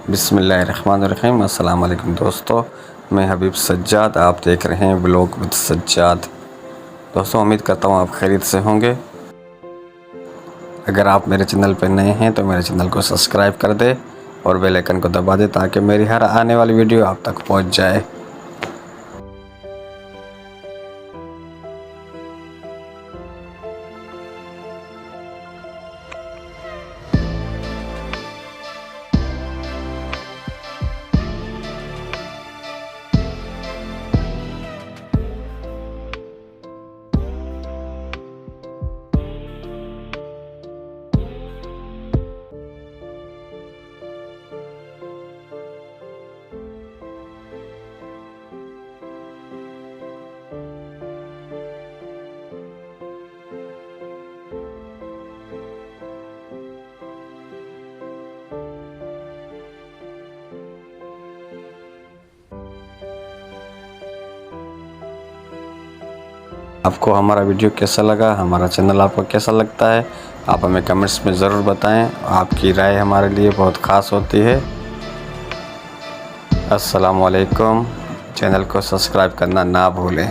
बिस्मिल्लाहिर्रहमानिर्रहीम। अस्सलाम वालेकुम दोस्तों, मैं हबीब सज्जाद, आप देख रहे हैं ब्लॉग विद सज्जाद। दोस्तों, उम्मीद करता हूँ आप खैरियत से होंगे। अगर आप मेरे चैनल पर नए हैं तो मेरे चैनल को सब्सक्राइब कर दें और बेल आइकन को दबा दें ताकि मेरी हर आने वाली वीडियो आप तक पहुँच जाए। आपको हमारा वीडियो कैसा लगा, हमारा चैनल आपको कैसा लगता है, आप हमें कमेंट्स में ज़रूर बताएं। आपकी राय हमारे लिए बहुत ख़ास होती है। अस्सलाम वालेकुम। चैनल को सब्सक्राइब करना ना भूलें।